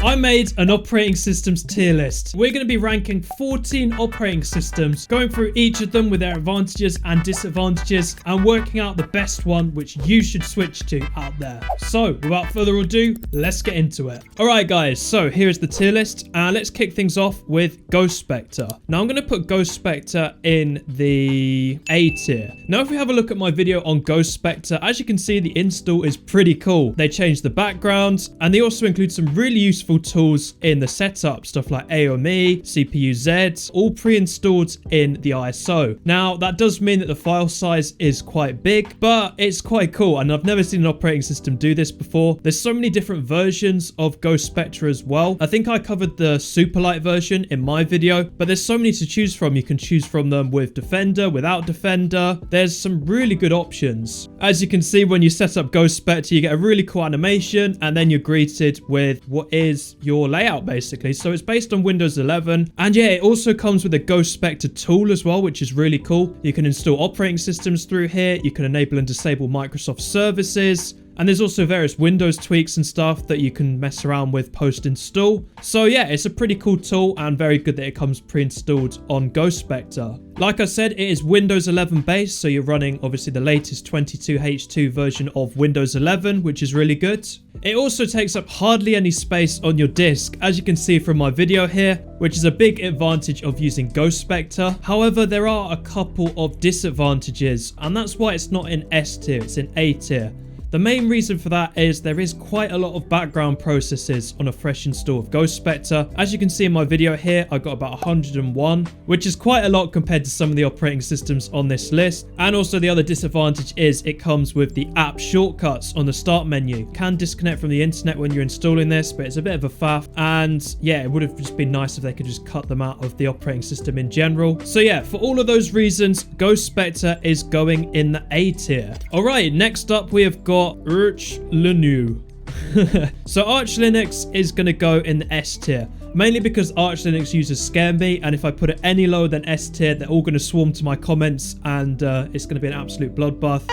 I made an operating systems tier list. We're going to be ranking 14 operating systems, going through each of them with their advantages and disadvantages, and working out the best one which you should switch to out there. So, without further ado, let's get into it. Alright guys, so here is the tier list, and let's kick things off with Ghost Specter. Now I'm going to put Ghost Specter in the A tier. Now if we have a look at my video on Ghost Specter, as you can see, the install is pretty cool. They changed the background, and they also include some really useful tools in the setup, stuff like AOME, CPU-Z, all pre-installed in the ISO. Now that does mean that the file size is quite big, but it's quite cool, and I've never seen an operating system do this before. There's so many different versions of Ghost Specter as well. I think I covered the super light version in my video, but there's so many to choose from. You can choose from them with Defender, without Defender. There's some really good options. As you can see, when you set up Ghost Specter, you get a really cool animation, and then you're greeted with what is your layout basically. So it's based on Windows 11, and yeah, it also comes with a Ghost Specter tool as well, which is really cool. You can install operating systems through here. You can enable and disable Microsoft services. And there's also various Windows tweaks and stuff that you can mess around with post-install. So yeah, it's a pretty cool tool and very good that it comes pre-installed on Ghost Specter. Like I said, it is Windows 11 based, so you're running obviously the latest 22H2 version of Windows 11, which is really good. It also takes up hardly any space on your disk, as you can see from my video here, which is a big advantage of using Ghost Specter. However, there are a couple of disadvantages, and that's why it's not in S tier, it's in A tier. The main reason for that is there is quite a lot of background processes on a fresh install of Ghost Specter. As you can see in my video here, I got about 101, which is quite a lot compared to some of the operating systems on this list. And also the other disadvantage is it comes with the app shortcuts on the start menu. You can disconnect from the internet when you're installing this, but it's a bit of a faff. And yeah, it would have just been nice if they could just cut them out of the operating system in general. So yeah, for all of those reasons, Ghost Specter is going in the A tier. All right, next up we have got Arch Linux. So Arch Linux is going to go in the S tier, mainly because Arch Linux users scare me, and if I put it any lower than S tier, they're all going to swarm to my comments, and it's going to be an absolute bloodbath.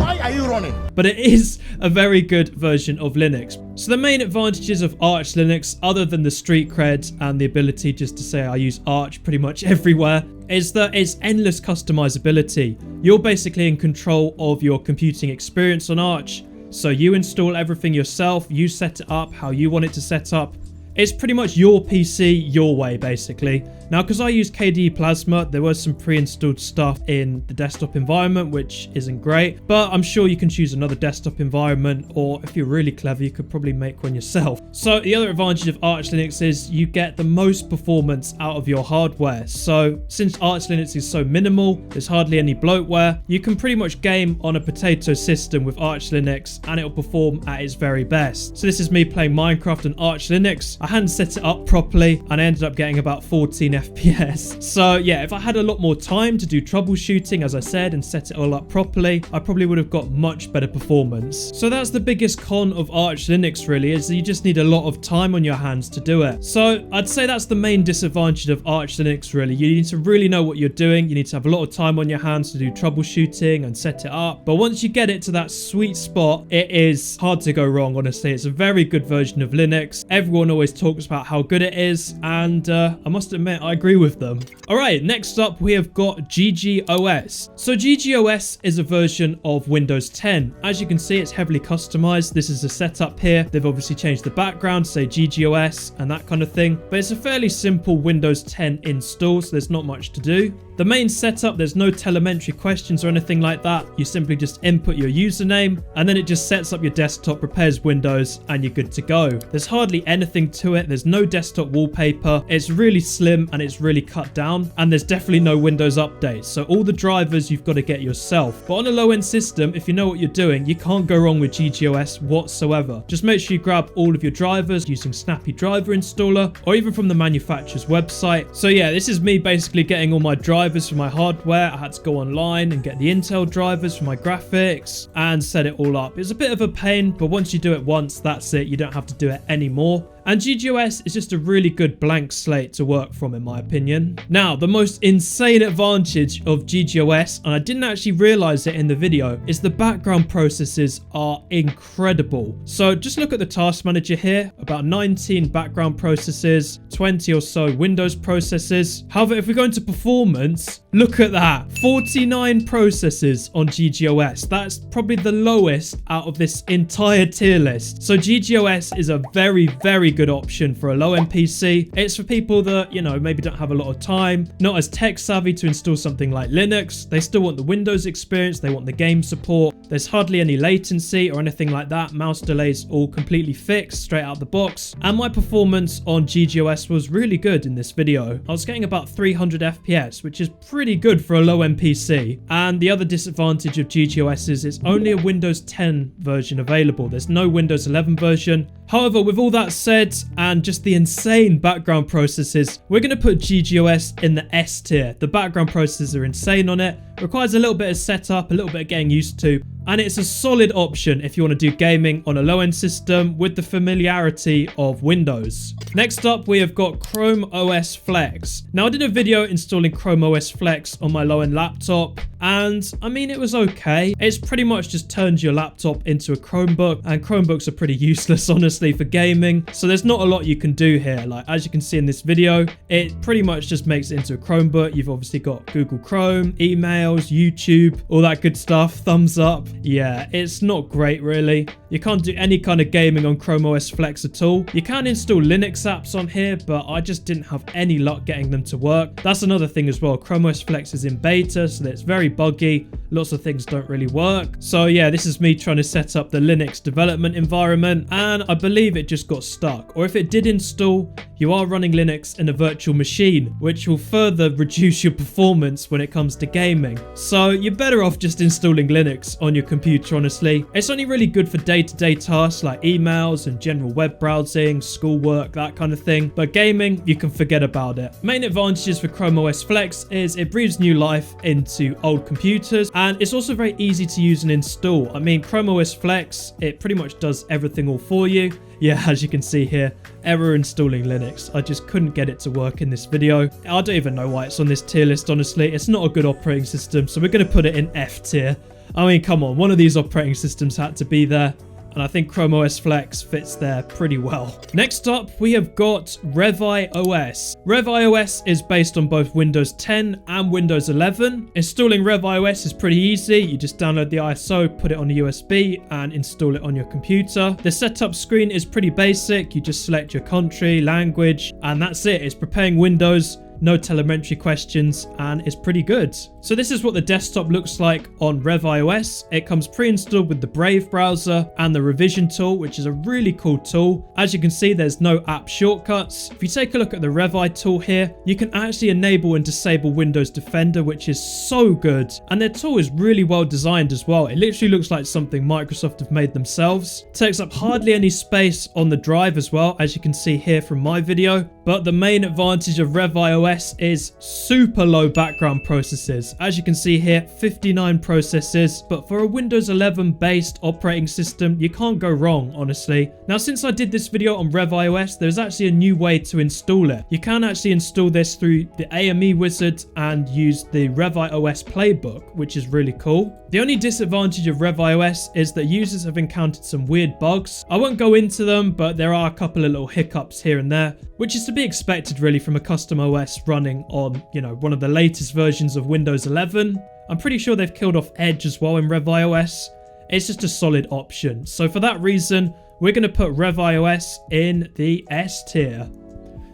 Why are you running? But it is a very good version of Linux. So the main advantages of Arch Linux, other than the street cred and the ability just to say I use Arch pretty much everywhere, is that it's endless customizability. You're basically in control of your computing experience on Arch. So you install everything yourself, you set it up how you want it to set up. It's pretty much your PC, your way, basically. Now, because I use KDE Plasma, there was some pre-installed stuff in the desktop environment, which isn't great, but I'm sure you can choose another desktop environment, or if you're really clever, you could probably make one yourself. So the other advantage of Arch Linux is you get the most performance out of your hardware. So since Arch Linux is so minimal, there's hardly any bloatware, you can pretty much game on a potato system with Arch Linux, and it'll perform at its very best. So this is me playing Minecraft on Arch Linux. I hadn't set it up properly, and I ended up getting about 14 FPS. So yeah, if I had a lot more time to do troubleshooting, as I said, and set it all up properly, I probably would have got much better performance. So that's the biggest con of Arch Linux really, is that you just need a lot of time on your hands to do it. So I'd say that's the main disadvantage of Arch Linux really. You need to really know what you're doing. You need to have a lot of time on your hands to do troubleshooting and set it up. But once you get it to that sweet spot, it is hard to go wrong, honestly. It's a very good version of Linux. Everyone always talks about how good it is, and I must admit I agree with them. Alright, next up we have got GGOS. So GGOS is a version of Windows 10. As you can see, it's heavily customized. This is the setup here. They've obviously changed the background to say GGOS and that kind of thing, but it's a fairly simple Windows 10 install, so there's not much to do. The main setup, there's no telemetry questions or anything like that. You simply just input your username, and then it just sets up your desktop, prepares Windows, and you're good to go. There's hardly anything to it. There's no desktop wallpaper. It's really slim and it's really cut down, and there's definitely no Windows updates. So all the drivers you've got to get yourself. But on a low-end system, if you know what you're doing, you can't go wrong with GGOS whatsoever. Just make sure you grab all of your drivers using Snappy Driver Installer, or even from the manufacturer's website. So yeah, this is me basically getting all my drivers for my hardware. I had to go online and get the Intel drivers for my graphics and set it all up. It's a bit of a pain, but once you do it once, that's it. You don't have to do it anymore. And GGOS is just a really good blank slate to work from in my opinion. Now, the most insane advantage of GGOS, and I didn't actually realize it in the video, is the background processes are incredible. So just look at the task manager here, about 19 background processes, 20 or so Windows processes. However, if we go into performance, look at that, 49 processes on GGOS. That's probably the lowest out of this entire tier list. So GGOS is a very, very good option for a low-end PC. It's for people that, you know, maybe don't have a lot of time, not as tech savvy to install something like Linux. They still want the Windows experience, they want the game support. There's hardly any latency or anything like that. Mouse delays all completely fixed straight out the box. And my performance on GGOS was really good in this video. I was getting about 300 FPS, which is pretty good for a low-end PC. And the other disadvantage of GGOS is it's only a Windows 10 version available. There's no Windows 11 version. However, with all that said, and just the insane background processes, we're going to put GGOS in the S tier. The background processes are insane on it. Requires a little bit of setup, a little bit of getting used to, and it's a solid option if you want to do gaming on a low-end system with the familiarity of Windows. Next up, we have got Chrome OS Flex. Now, I did a video installing Chrome OS Flex on my low-end laptop, and I mean, it was okay. It's pretty much just turns your laptop into a Chromebook, and Chromebooks are pretty useless, honestly, for gaming. So there's not a lot you can do here. Like, as you can see in this video, it pretty much just makes it into a Chromebook. You've obviously got Google Chrome, emails, YouTube, all that good stuff, thumbs up. Yeah, it's not great really. You can't do any kind of gaming on Chrome OS Flex at all. You can install Linux apps on here, but I just didn't have any luck getting them to work. That's another thing as well. Chrome OS Flex is in beta, so it's very buggy. Lots of things don't really work. So yeah, this is me trying to set up the Linux development environment, and I believe it just got stuck. Or if it did install, you are running Linux in a virtual machine, which will further reduce your performance when it comes to gaming. So you're better off just installing Linux on your computer, honestly. It's only really good for day-to-day tasks like emails and general web browsing, schoolwork, that kind of thing. But gaming, you can forget about it. Main advantages for Chrome OS Flex is it breathes new life into old computers, and it's also very easy to use and install. I mean, Chrome OS Flex, it pretty much does everything all for you. Yeah, as you can see here, error installing Linux. I just couldn't get it to work in this video. I don't even know why it's on this tier list, honestly. It's not a good operating system, so we're going to put it in F tier. I mean, come on, one of these operating systems had to be there, and I think Chrome OS Flex fits there pretty well. Next up, we have got Revi OS. Revi OS is based on both Windows 10 and Windows 11. Installing Revi OS is pretty easy. You just download the ISO, put it on a USB, and install it on your computer. The setup screen is pretty basic. You just select your country, language, and that's it. It's preparing Windows. No telemetry questions, and it's pretty good. So this is what the desktop looks like on Revi OS. It comes pre-installed with the Brave browser and the revision tool, which is a really cool tool. As you can see, there's no app shortcuts. If you take a look at the Revi tool here, you can actually enable and disable Windows Defender, which is so good. And their tool is really well designed as well. It literally looks like something Microsoft have made themselves. It takes up hardly any space on the drive as well, as you can see here from my video. But the main advantage of Revi OS is super low background processes. As you can see here, 59 processes, but for a Windows 11 based operating system, you can't go wrong, honestly. Now, since I did this video on Revi OS, there's actually a new way to install it. You can actually install this through the AME wizard and use the Revi OS playbook, which is really cool. The only disadvantage of Revi OS is that users have encountered some weird bugs. I won't go into them, but there are a couple of little hiccups here and there, which is to be expected really from a custom OS running on, you know, one of the latest versions of Windows 11. I'm pretty sure they've killed off Edge as well in Revi OS. It's just a solid option. So for that reason, we're going to put Revi OS in the S tier.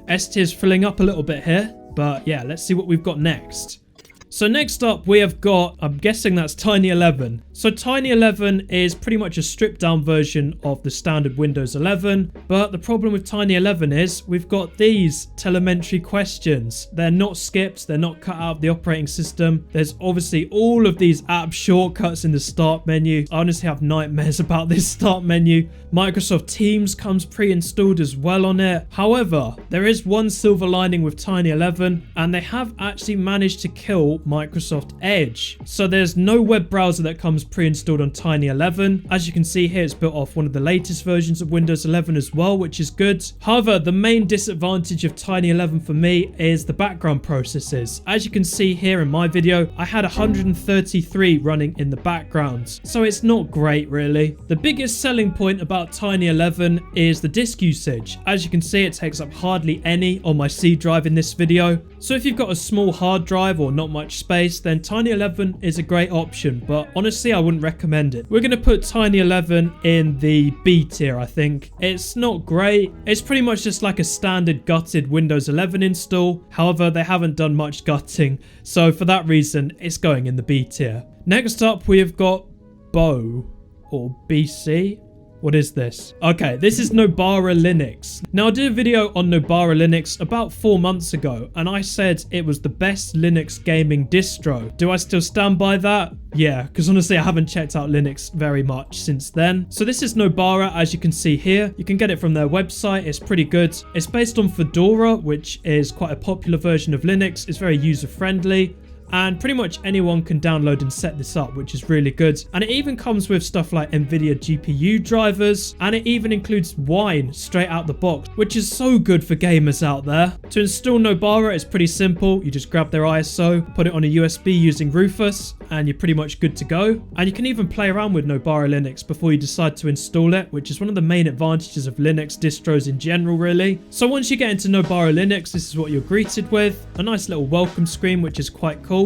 S tier is filling up a little bit here, but yeah, let's see what we've got next. So next up we have got, I'm guessing that's Tiny 11. So Tiny 11 is pretty much a stripped down version of the standard Windows 11. But the problem with Tiny 11 is we've got these telemetry questions. They're not skipped, they're not cut out of the operating system. There's obviously all of these app shortcuts in the start menu. I honestly have nightmares about this start menu. Microsoft Teams comes pre-installed as well on it. However, there is one silver lining with Tiny 11, and they have actually managed to kill Microsoft Edge. So there's no web browser that comes pre-installed on Tiny 11. As you can see here, it's built off one of the latest versions of Windows 11 as well, which is good. However, the main disadvantage of Tiny 11 for me is the background processes. As you can see here in my video, I had 133 running in the background, so it's not great really. The biggest selling point about Tiny 11 is the disk usage. As you can see, it takes up hardly any on my C drive in this video. So if you've got a small hard drive or not much space, then Tiny 11 is a great option, but honestly I wouldn't recommend it. We're going to put Tiny 11 in the B tier, I think. It's not great. It's pretty much just like a standard gutted Windows 11 install. However, they haven't done much gutting, so for that reason it's going in the B tier. Next up we have got Bo, or BC. What is this? Okay, this is Nobara Linux. Now, I did a video on Nobara Linux about 4 months ago, and I said it was the best Linux gaming distro. Do I still stand by that? Yeah, because honestly, I haven't checked out Linux very much since then. So this is Nobara, as you can see here. You can get it from their website. It's pretty good. It's based on Fedora, which is quite a popular version of Linux. It's very user-friendly. And pretty much anyone can download and set this up, which is really good. And it even comes with stuff like NVIDIA GPU drivers, and it even includes Wine straight out the box, which is so good for gamers out there. To install Nobara, it's pretty simple. You just grab their ISO, put it on a USB using Rufus, and you're pretty much good to go. And you can even play around with Nobara Linux before you decide to install it, which is one of the main advantages of Linux distros in general, really. So once you get into Nobara Linux, this is what you're greeted with. A nice little welcome screen, which is quite cool.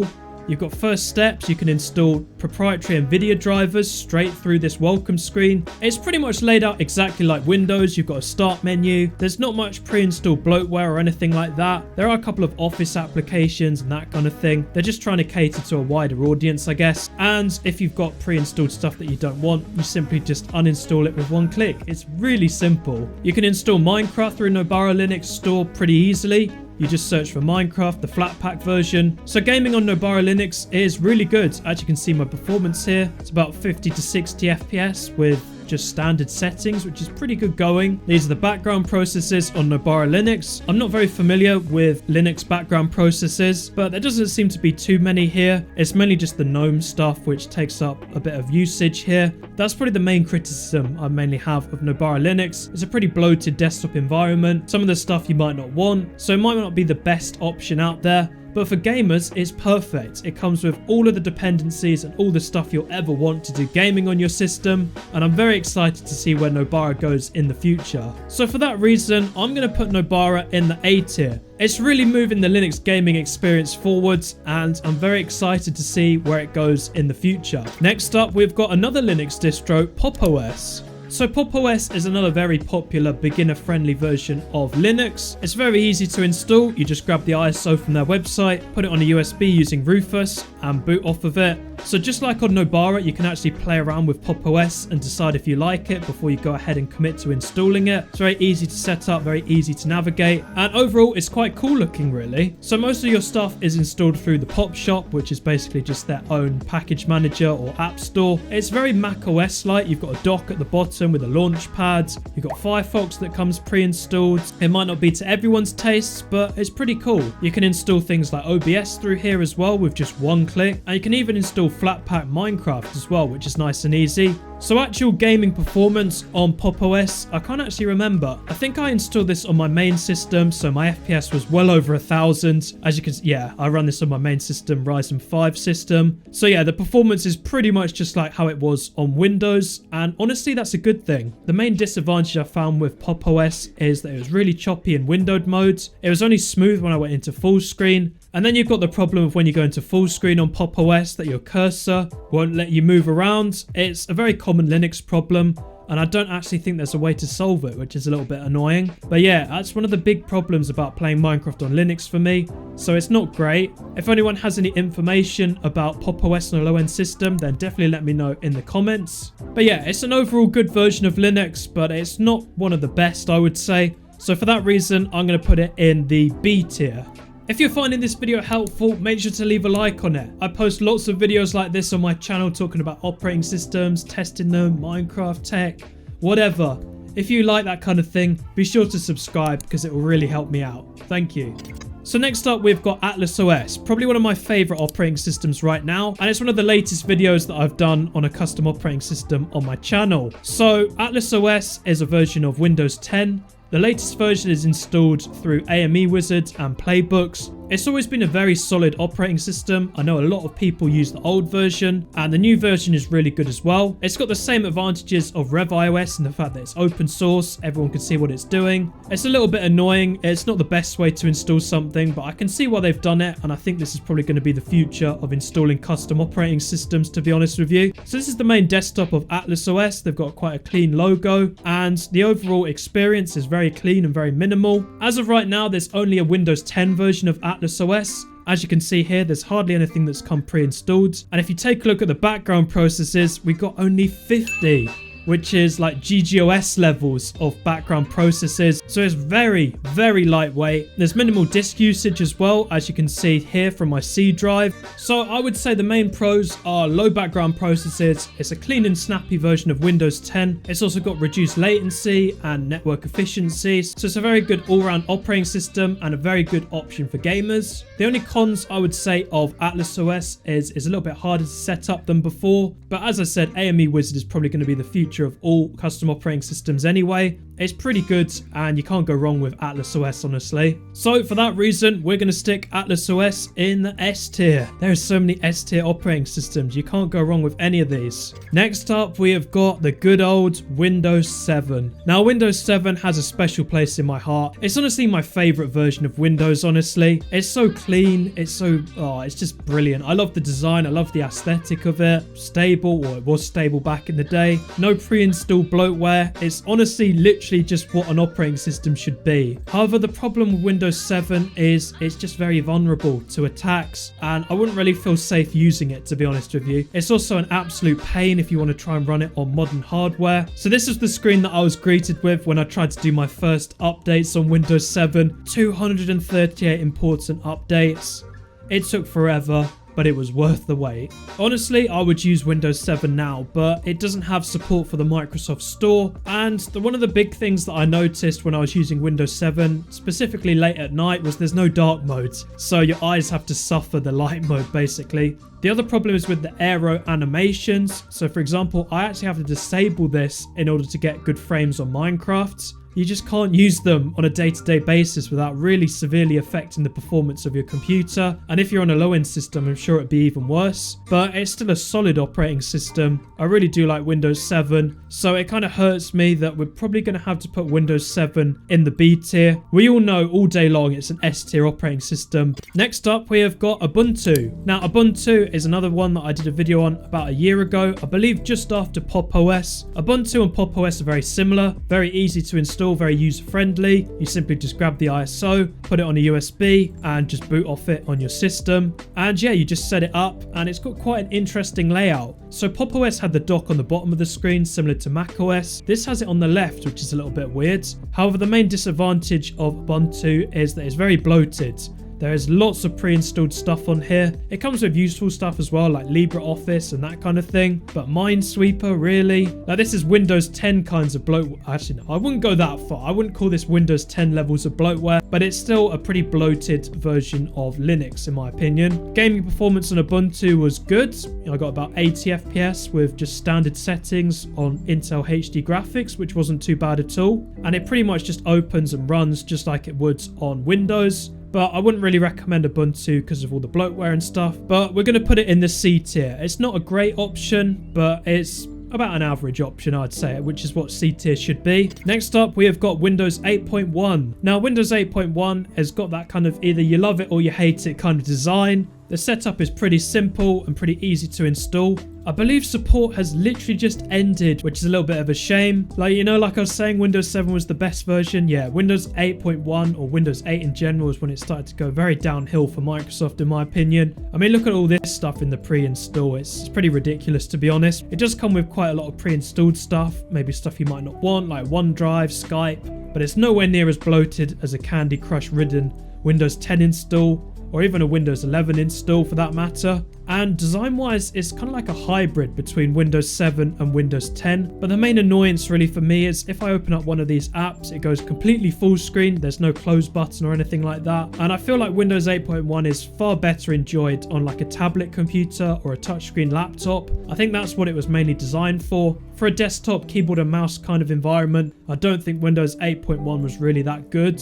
You've got first steps. You can install proprietary NVIDIA drivers straight through this welcome screen. It's pretty much laid out exactly like Windows. You've got a start menu. There's not much pre-installed bloatware or anything like that. There are a couple of Office applications and that kind of thing. They're just trying to cater to a wider audience, I guess. And if you've got pre-installed stuff that you don't want, you simply just uninstall it with one click. It's really simple. You can install Minecraft through Nobara Linux Store pretty easily. You just search for Minecraft, the Flatpak version. So gaming on Nobara Linux is really good. As you can see my performance here, it's about 50 to 60 FPS with just standard settings, which is pretty good going. These are the background processes on Nobara Linux. I'm not very familiar with Linux background processes, but there doesn't seem to be too many here. It's mainly just the GNOME stuff, which takes up a bit of usage here. That's probably the main criticism I mainly have of Nobara Linux. It's a pretty bloated desktop environment. Some of the stuff you might not want, so it might not be the best option out there. But for gamers, it's perfect. It comes with all of the dependencies and all the stuff you'll ever want to do gaming on your system. And I'm very excited to see where Nobara goes in the future. So for that reason, I'm going to put Nobara in the A tier. It's really moving the Linux gaming experience forwards, and I'm very excited to see where it goes in the future. Next up, we've got another Linux distro, PopOS. So PopOS is another very popular beginner-friendly version of Linux. It's very easy to install. You just grab the ISO from their website, put it on a USB using Rufus, and boot off of it. So just like on Nobara, you can actually play around with PopOS and decide if you like it before you go ahead and commit to installing it. It's very easy to set up, very easy to navigate, and overall it's quite cool looking really. So most of your stuff is installed through the Pop Shop, which is basically just their own package manager or app store. It's very macOS-like. You've got a dock at the bottom with a launch pad. You've got Firefox that comes pre-installed. It might not be to everyone's tastes, but it's pretty cool. You can install things like OBS through here as well with just one click, and you can even install Flatpak Minecraft as well, which is nice and easy. So actual gaming performance on PopOS, I can't actually remember. I think I installed this on my main system, so my FPS was well over 1,000. As you can see, yeah, I run this on my main system, Ryzen 5 system. So yeah, the performance is pretty much just like how it was on Windows, and honestly, that's a good thing. The main disadvantage I found with PopOS is that it was really choppy in windowed modes. It was only smooth when I went into full screen. And then you've got the problem of when you go into full screen on PopOS that your cursor won't let you move around. It's a very common Linux problem, and I don't actually think there's a way to solve it, which is a little bit annoying. But yeah, that's one of the big problems about playing Minecraft on Linux for me, so it's not great. If anyone has any information about PopOS on a low-end system, then definitely let me know in the comments. But yeah, it's an overall good version of Linux, but it's not one of the best, I would say. So for that reason, I'm going to put it in the B tier. If you're finding this video helpful, make sure to leave a like on it. I post lots of videos like this on my channel talking about operating systems, testing them, Minecraft tech, whatever. If you like that kind of thing, be sure to subscribe because it will really help me out. Thank you. So next up, we've got Atlas OS, probably one of my favorite operating systems right now. And it's one of the latest videos that I've done on a custom operating system on my channel. So Atlas OS is a version of Windows 10. The latest version is installed through AME wizards and playbooks. It's always been a very solid operating system. I know a lot of people use the old version, and the new version is really good as well. It's got the same advantages of RevIOS and the fact that it's open source. Everyone can see what it's doing. It's a little bit annoying. It's not the best way to install something, but I can see why they've done it, and I think this is probably going to be the future of installing custom operating systems, to be honest with you. So this is the main desktop of Atlas OS. They've got quite a clean logo, and the overall experience is very clean and very minimal. As of right now, there's only a Windows 10 version of Atlas OS. As you can see here, there's hardly anything that's come pre-installed. And if you take a look at the background processes, we got only 50. Which is like GGOS levels of background processes. So it's very, very lightweight. There's minimal disk usage as well, as you can see here from my C drive. So I would say the main pros are low background processes. It's a clean and snappy version of Windows 10. It's also got reduced latency and network efficiency. So it's a very good all-round operating system and a very good option for gamers. The only cons I would say of Atlas OS is a little bit harder to set up than before. But as I said, AME Wizard is probably going to be the future of all custom operating systems anyway. It's pretty good and you can't go wrong with Atlas OS, honestly. So for that reason, we're going to stick Atlas OS in the S tier. There are so many S tier operating systems. You can't go wrong with any of these. Next up, we have got the good old Windows 7. Now, Windows 7 has a special place in my heart. It's honestly my favorite version of Windows, honestly. It's so clean. It's just brilliant. I love the design. I love the aesthetic of it. Stable, or it was stable back in the day. No pre-installed bloatware. It's honestly literally just what an operating system should be. However, the problem with Windows 7 is it's just very vulnerable to attacks, and I wouldn't really feel safe using it, to be honest with you. It's also an absolute pain if you want to try and run it on modern hardware. So this is the screen that I was greeted with when I tried to do my first updates on Windows 7. 238 important updates. It took forever, but it was worth the wait. Honestly, I would use Windows 7 now, but it doesn't have support for the Microsoft Store. And one of the big things that I noticed when I was using Windows 7, specifically late at night, was there's no dark mode. So your eyes have to suffer the light mode, basically. The other problem is with the aero animations. So for example, I actually have to disable this in order to get good frames on Minecraft. You just can't use them on a day-to-day basis without really severely affecting the performance of your computer. And if you're on a low-end system, I'm sure it'd be even worse. But it's still a solid operating system. I really do like Windows 7. So it kind of hurts me that we're probably going to have to put Windows 7 in the B tier. We all know all day long it's an S tier operating system. Next up, we have got Ubuntu. Now, Ubuntu is another one that I did a video on about a year ago. I believe just after PopOS. Ubuntu and PopOS are very similar. Very easy to install. Very user-friendly. You simply just grab the ISO, put it on a USB, and just boot off it on your system. And yeah, you just set it up, and it's got quite an interesting layout. So PopOS had the dock on the bottom of the screen, similar to macOS. This has it on the left, which is a little bit weird. However, the main disadvantage of Ubuntu is that it's very bloated. There is lots of pre-installed stuff on here. It comes with useful stuff as well, like LibreOffice and that kind of thing. But Minesweeper, really? Like, this is Windows 10 kinds of bloatware. Actually, no, I wouldn't go that far. I wouldn't call this Windows 10 levels of bloatware, but it's still a pretty bloated version of Linux, in my opinion. Gaming performance on Ubuntu was good. I got about 80 FPS with just standard settings on Intel HD graphics, which wasn't too bad at all. And it pretty much just opens and runs just like it would on Windows. But I wouldn't really recommend Ubuntu because of all the bloatware and stuff. But we're going to put it in the C tier. It's not a great option, but it's about an average option, I'd say, which is what C tier should be. Next up, we have got Windows 8.1. Now, Windows 8.1 has got that kind of either you love it or you hate it kind of design. The setup is pretty simple and pretty easy to install. I believe support has literally just ended, which is a little bit of a shame. Like, you know, like I was saying, Windows 7 was the best version. Yeah, Windows 8.1 or Windows 8 in general is when it started to go very downhill for Microsoft, in my opinion. I mean, look at all this stuff in the pre-install. It's pretty ridiculous, to be honest. It does come with quite a lot of pre-installed stuff, maybe stuff you might not want, like OneDrive, Skype, but it's nowhere near as bloated as a Candy Crush ridden Windows 10 install or even a Windows 11 install for that matter. And design-wise, it's kind of like a hybrid between Windows 7 and Windows 10. But the main annoyance really for me is if I open up one of these apps, it goes completely full screen. There's no close button or anything like that. And I feel like Windows 8.1 is far better enjoyed on like a tablet computer or a touchscreen laptop. I think that's what it was mainly designed for. For a desktop keyboard and mouse kind of environment, I don't think Windows 8.1 was really that good.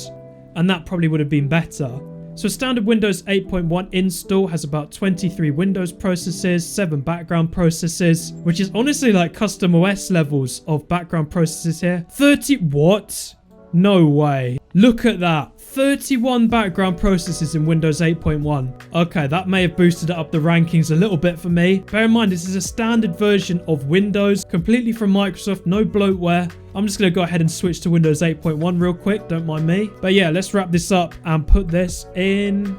And that probably would have been better. So standard Windows 8.1 install has about 23 Windows processes, 7 background processes, which is honestly like custom OS levels of background processes here. 30, what? No way. Look at that. 31 background processes in Windows 8.1. Okay, that may have boosted up the rankings a little bit for me. Bear in mind, this is a standard version of Windows, completely from Microsoft, no bloatware. I'm just going to go ahead and switch to Windows 8.1 real quick, don't mind me. But yeah, let's wrap this up and put this in,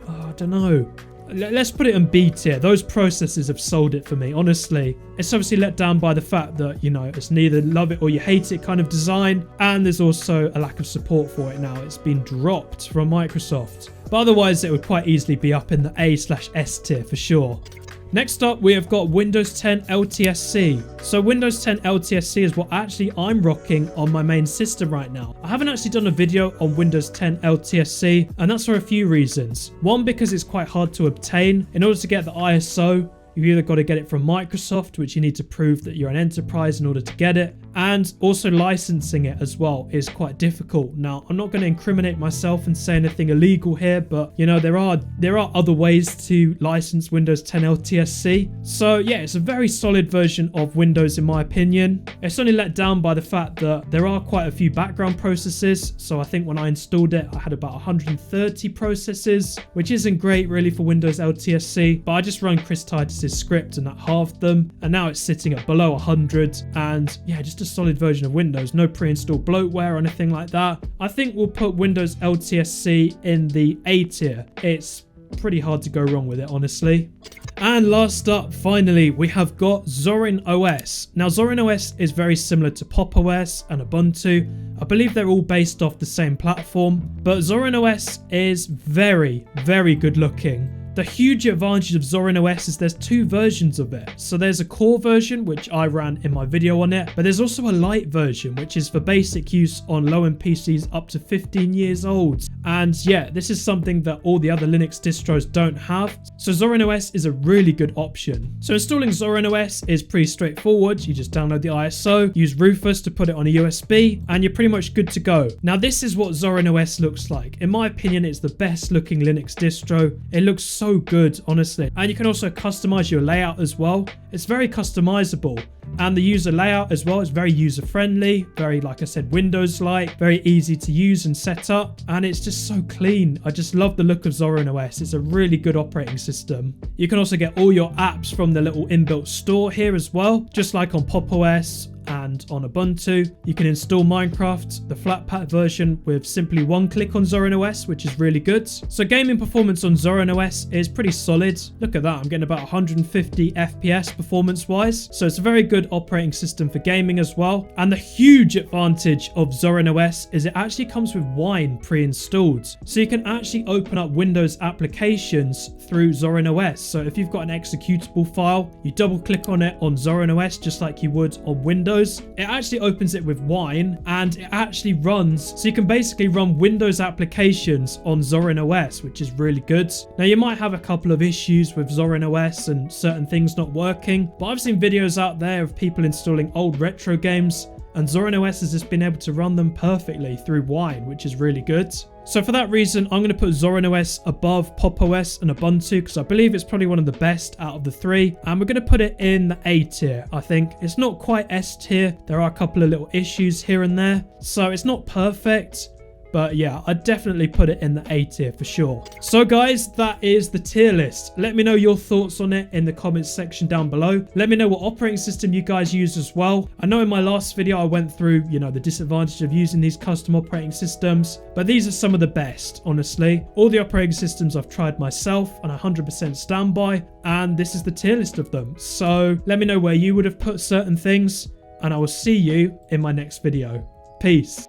I don't know. Let's put it in B tier. Those processes have sold it for me, honestly. It's obviously let down by the fact that, you know, it's neither love it or you hate it kind of design. And there's also a lack of support for it now. It's been dropped from Microsoft. But otherwise, it would quite easily be up in the A/S tier for sure. Next up, we have got Windows 10 LTSC. So Windows 10 LTSC is what actually I'm rocking on my main system right now. I haven't actually done a video on Windows 10 LTSC, and that's for a few reasons. One, because it's quite hard to obtain. In order to get the ISO, you've either got to get it from Microsoft, which you need to prove that you're an enterprise in order to get it. And also licensing it as well is quite difficult. Now, I'm not going to incriminate myself and say anything illegal here, but you know, there are other ways to license Windows 10 LTSC. So yeah, it's a very solid version of Windows in my opinion. It's only let down by the fact that there are quite a few background processes. So I think when I installed it, I had about 130 processes, which isn't great really for Windows LTSC, but I just run Chris Titus's script and that halved them. And now it's sitting at below 100. And yeah, just a solid version of Windows, no pre-installed bloatware or anything like that. I think we'll put Windows LTSC in the A tier. It's pretty hard to go wrong with it, honestly. And last up, finally, we have got Zoran OS. Now, Zoran OS is very similar to PopOS and Ubuntu. I believe they're all based off the same platform, but Zoran OS is very, very good looking. The huge advantage of Zoran OS is there's 2 versions of it. So there's a core version, which I ran in my video on it, but there's also a light version, which is for basic use on low-end PCs up to 15 years old. And yeah, this is something that all the other Linux distros don't have. So Zoran OS is a really good option. So installing Zoran OS is pretty straightforward. You just download the ISO, use Rufus to put it on a USB, and you're pretty much good to go. Now, this is what Zoran OS looks like. In my opinion, it's the best looking Linux distro. It looks so good, honestly. And you can also customize your layout as well. It's very customizable. And the user layout as well is very user friendly, very, like I said, Windows-like, very easy to use and set up. And it's just so clean. I just love the look of Zoran OS. It's a really good operating system. You can also get all your apps from the little inbuilt store here as well, just like on PopOS and on Ubuntu. You can install Minecraft, the Flatpak version, with simply one click on Zoran OS, which is really good. So gaming performance on Zoran OS is pretty solid. Look at that, I'm getting about 150 FPS performance-wise. So it's a very good operating system for gaming as well. And the huge advantage of Zoran OS is it actually comes with Wine pre-installed. So you can actually open up Windows applications through Zoran OS. So if you've got an executable file, you double click on it on Zoran OS just like you would on Windows. It actually opens it with Wine and it actually runs. So you can basically run Windows applications on Zoran OS, which is really good. Now you might have a couple of issues with Zoran OS and certain things not working, but I've seen videos out there of people installing old retro games and Zoran OS has just been able to run them perfectly through Wine, which is really good. So for that reason, I'm going to put Zoran OS above PopOS and Ubuntu because I believe it's probably one of the best out of the 3. And we're going to put it in the A tier, I think. It's not quite S tier. There are a couple of little issues here and there. So it's not perfect. But yeah, I'd definitely put it in the A tier for sure. So guys, that is the tier list. Let me know your thoughts on it in the comments section down below. Let me know what operating system you guys use as well. I know in my last video I went through, you know, the disadvantage of using these custom operating systems, but these are some of the best, honestly. All the operating systems I've tried myself and 100% stand by, and this is the tier list of them. So let me know where you would have put certain things, and I will see you in my next video. Peace.